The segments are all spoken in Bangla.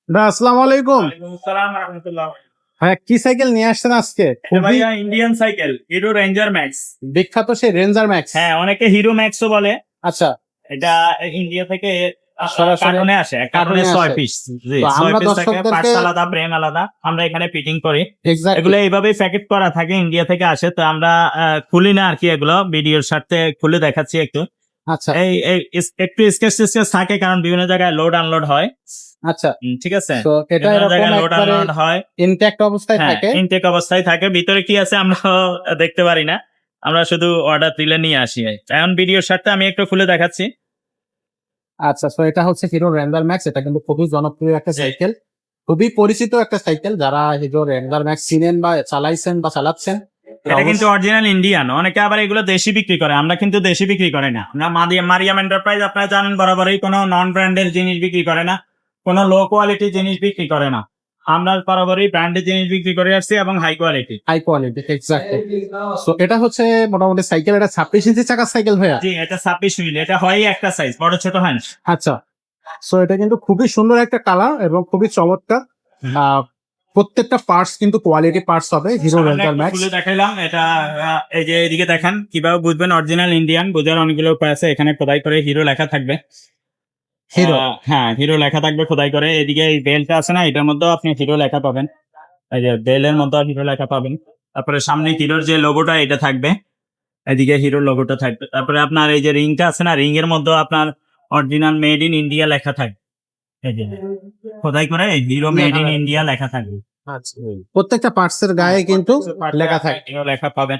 আসসালামু আলাইকুম। ওয়ালাইকুম আসসালাম ওয়া রাহমাতুল্লাহ। হ্যাঁ, কি সাইকেল নিয়ে আসছেন আজকে? এটা খুবই ভাইয়া Indian cycle hero ranger max. বিখ্যাত সেই রেঞ্জার ম্যাক্স। হ্যাঁ, অনেকে হিরো ম্যাক্সও বলে। আচ্ছা, এটা ইন্ডিয়া থেকে সরাসরি কার্টুনে আসে। কার্টুনে কার্টুনে 6 আসে। পিস। জি, তো 6 আমরা পিস থাকে। দর্শকদেরকে পার্টস আলাদা, ব্রেন আলাদা। আমরা এখানে ফিটিং করি। এগুলো এক্সাক্টলি এইভাবেই প্যাকেট করা থাকে, ইন্ডিয়া থেকে আসে। তো আমরা খুলি না আরকি এগুলো। ভিডিওর স্বার্থে খুলে দেখাচ্ছি একটু। আচ্ছা, একটু স্কেচ থাকে কারণ বিভিন্ন জায়গায় লোড আনলোড হয়। আচ্ছা। ঠিক আছে? তো এটা বিভিন্ন এরকম জায়গায় লোড একবারে আনলোড হয়। ইনট্যাক্ট অবস্থায় হ্যাঁ, থাকে। ইনটেক অবস্থায় থাকে। ভিতরে কি আছে আমরা দেখতে পারি না। আমরা শুধু অর্ডার দিলে নিয়ে আসি। এখন ভিডিওর স্বার্থে আমি একটু খুলে দেখাচ্ছি। আচ্ছা, তো এটা হচ্ছে হিরো রেঞ্জার ম্যাক্স। এটা কিন্তু খুবই জনপ্রিয় একটা জি। সাইকেল। খুবই পরিচিত একটা সাইকেল। যারা হিরো রেঞ্জার ম্যাক্স চিনেন বা চালাইছেন বা চালাচ্ছেন এটা কিন্তু অরিজিনাল ইন্ডিয়ান। অনেকে আবার এগুলো দেশি বিক্রি করে। আমরা কিন্তু দেশি বিক্রি করি না। আমরা মারিয়াম এন্টারপ্রাইজ আপনারা জানেন বরাবরই কোনো নন ব্র্যান্ডের জিনিস বিক্রি করে না। কোনো লো কোয়ালিটির জিনিস বিক্রি করে না। আমরা বরাবরই ব্র্যান্ডের জিনিস বিক্রি করে আসছি এবং high quality. High quality exactly. তো এটা হচ্ছে মোটামুটি সাইকেল, এটা 26 ইঞ্চি চাকার সাইকেল ভাইয়া। জি, এটা 26 হুইল। এটা হয় একটা সাইজ, বড় ছোট হয় না। আচ্ছা, সো এটা কিন্তু খুবই সুন্দর একটা কালার এবং খুবই চমৎকার। আহ, প্রত্যেকটা পার্টস কিন্তু কোয়ালিটি পার্টস হবে হিরো সামনে রেঞ্জার একটু ম্যাক্স। খুলে দেখাইলাম। এটা এই যে এদিকে দেখেন কিভাবে বুঝবেন অরিজিনাল ইন্ডিয়ান। বোঝার অনেকগুলো উপায় আছে। এখানে খোদাই করে হিরো লেখা থাকবে। হিরো হ্যাঁ, হিরো লেখা থাকবে খোদাই করে। এদিকে এই বেলটা আছে না, এটার মধ্যেও আপনি হিরো লেখা পাবেন। এই যে বেলের মধ্যে হিরো লেখা পাবেন। তারপরে সামনে হিরোর যে লোগোটা এটা থাকবে। এদিকে হিরোর লোগোটা থাকবে। তারপরে আপনার এই যে রিংটা আছে না, রিং এর মধ্যেও আপনার অরিজিনাল মেড ইন ইন্ডিয়া লেখা থাকবে। এই যে খোদাই করে হিরো মেড ইন ইন্ডিয়া লেখা থাকবে। আচ্ছা, প্রত্যেকটা পার্টস এর গায়ে কিন্তু লেখা থাকে। হিরো লেখা পাবেন।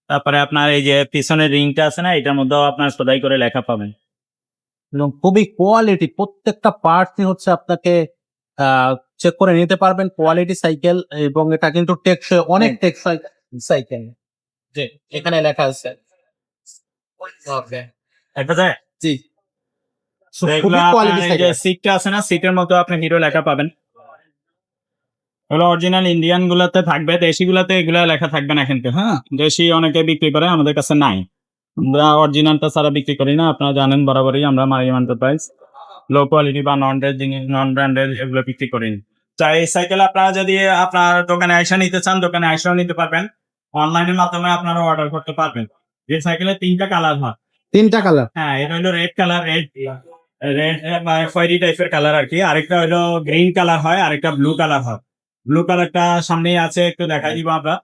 তারপরে আপনার এই যে পিছনের রিংটা আছে না, এটার মধ্যেও আপনার খোদাই করে লেখা পাবেন। এবং খুবই কোয়ালিটি, প্রত্যেকটা পার্টসই হচ্ছে আপনাকে চেক করে নিতে পারবেন। কোয়ালিটি সাইকেল এবং এটা কিন্তু টেকসই, অনেক টেকসই সাইকেল। যে এখানে লেখা আছে দেখা যায়। জি। So, তো এগুলো খুবই আপনার কোয়ালিটি এই যে সাইকেল। সিটটা আছে না, সিটের মধ্যে আপনি হিরো লেখা পাবেন। এগুলো অরিজিনাল ইন্ডিয়ান গুলাতে থাকবে, দেশি গুলাতে এগুলা লেখা থাকবে না কিন্তু। হ্যাঁ, দেশি অনেকে বিক্রি করে, আমাদের কাছে নাই। আমরা অরিজিনালটা ছাড়া বিক্রি করি না। আপনারা জানেন বরাবরই আমরা মারিয়াম এন্টারপ্রাইজ লো কোয়ালিটি বা নন ব্র্যান্ডের এগুলো বিক্রি করি না। তাই এই সাইকেল আপনারা যদি আপনার দোকানে আইসা নিতে চান, দোকানে আইসাও নিতে পারবেন। অনলাইনের মাধ্যমে আপনারা অর্ডার করতে পারবেন। এই সাইকেলের 3টা কালার হয়। তিনটা কালার। হ্যাঁ, এটা হলো রেড কালার, রেড রেড খয়েরি টাইপের কালার আর কি। আরেকটা হলো গ্রিন কালার হয়, আরেকটা ব্লু কালার হয়। ব্লু কালারটা সামনেই আছে, একটু দেখাই দিব আমরা।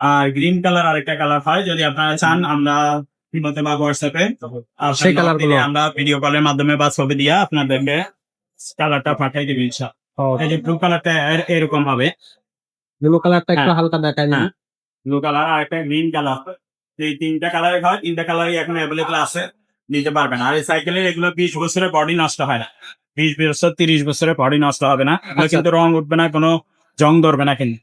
আর গ্রিন কালার আরেকটা কালার হয়। যদি আপনারা চান আমরা ইমোতে বা হোয়াটসঅ্যাপে সেই কালার গুলো আমরা ভিডিও কলের মাধ্যমে বা ছবি দিয়ে আপনাদেরকে কালারটা পাঠাই দিব ইনশাআল্লাহ। এই যে ব্লু কালারটা এরকম হবে। ব্লু কালারটা একটু হ্যাঁ, হালকা দেখাই দিন। হ্যাঁ, ব্লু কালার আর একটা গ্রিন কালার। এই 3টা কালারে হয়। 3টা কালারই এখন অ্যাভেলেবল আছে। নিতে পারবেন। আর এই সাইকেলের এগুলো 20 বছরের বডি নষ্ট হয় না। 20 বছর 30 বছরের বডি নষ্ট হবে না। এগুলো আচ্ছা। কিন্তু রং উঠবে না, কোনো জং ধরবে না কিন্তু।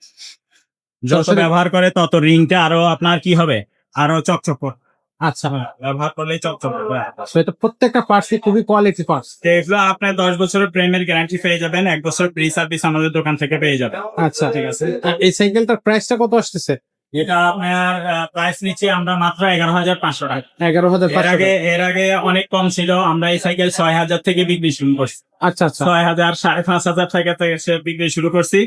যত সরাসরি ব্যবহার করে তত রিংটা আরো আপনার কি হবে? আরো চকচক করবে। আচ্ছা। ব্যবহার করলেই চকচক করবে। তো এটা প্রত্যেকটা পার্টসই খুবই কোয়ালিটি পার্টস। তো এগুলো আপনার 10 বছরের প্রেমের গ্যারান্টি পেয়ে যাবেন। 1 বছর ফ্রি সার্ভিস আমাদের দোকান থেকে পেয়ে যাবেন। আচ্ছা, ঠিক আছে। আর এই সাইকেলটার প্রাইসটা কত আসতেছে? এটা আপনার প্রাইস নিচ্ছি আমরা মাত্র 11,500 টাকা। 11,500 টাকা। এর আগে অনেক কম ছিল। আমরা এই সাইকেল 6,000 থেকে বিক্রি শুরু করছি। আচ্ছা, আচ্ছা। 6,000 5,500 টাকা থেকে বিক্রি শুরু করছি।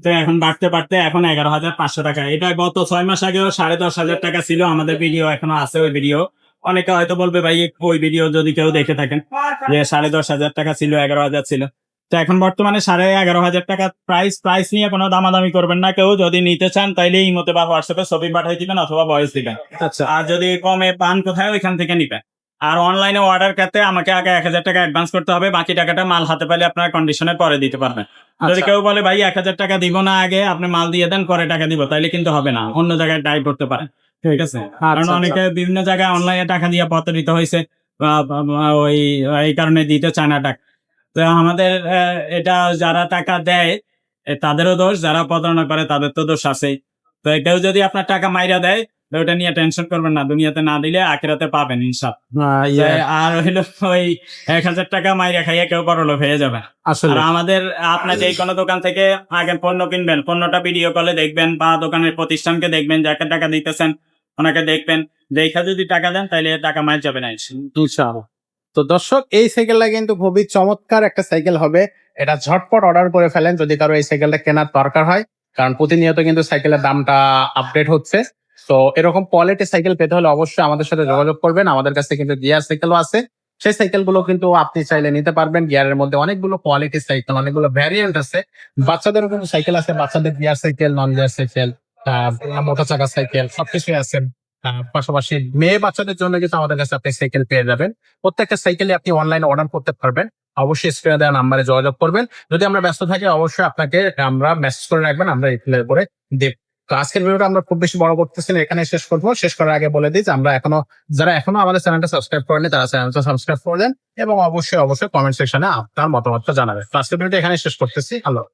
তো এখন বাড়তে বাড়তে এখন 11,500 টাকা। এটা গত 6 মাস আগেও 10,500 টাকা ছিল। আমাদের ভিডিও এখনো আছে, ওই ভিডিও। অনেকে হয়তো বলবে ভাই ওই ভিডিও যদি কেউ দেখে থাকেন যে 10,500 টাকা ছিল, 11,000 ছিল। তো এখন বর্তমানে 11,500 টাকা প্রাইস নিয়ে কোনো দামাদামি করবেন না কেউ। যদি নিতে চান তাইলে ইমোতে বা হোয়াটসঅ্যাপে ছবি পাঠিয়ে দিবেন অথবা ভয়েস দিবেন। আচ্ছা, আর যদি কমে পান কোথায় ওইখান থেকে নিবেন। আর অনলাইনে অর্ডার করতে আমাকে আগে 1,000 টাকা অ্যাডভান্স করতে হবে। বাকি টাকাটা মাল হাতে পেলে আপনার কন্ডিশনে পরে দিতে পারবেন। যদি আচ্ছা, কেউ বলে ভাই 1,000 টাকা দিব না, আগে আপনি মাল দিয়ে দেন পরে টাকা দিব, তাইলে কিন্তু হবে না। অন্য জায়গায় ট্রাই করতে পারেন। ঠিক আছে। কারণ আচ্ছা, অনেকে বিভিন্ন জায়গায় অনলাইনে টাকা দিয়ে প্রতারিত হয়েছে। ওই এই কারণে দিতে চায় না টাকা। তো আমাদের এটা যারা টাকা দেয় তাদেরও দোষ, যারা প্রতারণা করে তাদের তো দোষ আছেই। তো কেউ যদি আপনার টাকা মাইরা দেয় তো ওটা নিয়ে টেনশন করবেন না। দুনিয়াতে না দিলে আখিরাতে পাবেন ইনশাআল্লাহ। ইয়ে, আর হইলো ওই 1,000 টাকা মাইরা খাইয়ে কেউ বড়লোক হয়ে যাবে না। আর আসলে আমাদের আপনার যে কোনো দোকান থেকে আগে পণ্য কিনবেন, পণ্যটা ভিডিও কলে দেখবেন বা দোকানের প্রতিষ্ঠানকে দেখবেন, যাকে টাকা দিতেছেন ওনাকে দেখবেন। দেখা যদি টাকা দেন তাইলে টাকা মাইর যাবে না। ইনশাআল্লাহ। তো দর্শক এই সাইকেলটা কিন্তু খুবই চমৎকার একটা সাইকেল হবে, এটা ঝটপট অর্ডার করে ফেলেন যদি কারো এই সাইকেলটা কেনার দরকার হয়, কারণ প্রতিনিয়ত কিন্তু সাইকেলের দামটা আপডেট হচ্ছে। তো এরকম কোয়ালিটি সাইকেল পেতে হলে অবশ্যই আমাদের সাথে যোগাযোগ করবেন। আমাদের কাছে কিন্তু গিয়ার সাইকেলও আছে, সেই সাইকেলগুলো কিন্তু আপনি চাইলে নিতে পারবেন। গিয়ারের মধ্যে অনেকগুলো কোয়ালিটি সাইকেল, অনেকগুলো ভ্যারিয়েন্ট আছে। বাচ্চাদেরও কিন্তু সাইকেল আছে, বাচ্চাদের gear cycle, non gear cycle, motor চাকা সাইকেল সবকিছুই আছে। পাশাপাশি মেয়ে বাচ্চাদের জন্য কিন্তু আমাদের কাছে আপনি সাইকেল পেয়ে যাবেন। প্রত্যেকটা সাইকেলে আপনি অনলাইনে অর্ডার করতে পারবেন। অবশ্যই স্ক্রিনে দেওয়া নাম্বারে যোগাযোগ করবেন। যদি আমরা ব্যস্ত থাকি অবশ্যই আপনাকে আমরা মেসেজ করে রাখবেন, আমরা রিপ্লাই করে দেব। তো আজকের ভিডিওটা আমরা খুব বেশি বড় করতেছি না, এখানে শেষ করবো। শেষ করার আগে বলে দিই যে আমরা যারা এখনো আমাদের চ্যানেলটা সাবস্ক্রাইব করেনি তারা চ্যানেলটা সাবস্ক্রাইব করে দেন এবং অবশ্যই কমেন্ট সেকশনে আপনার মতামতটা জানাবেন। তো আজকের ভিডিওটা এখানে শেষ করতেছি। আল্লাহ।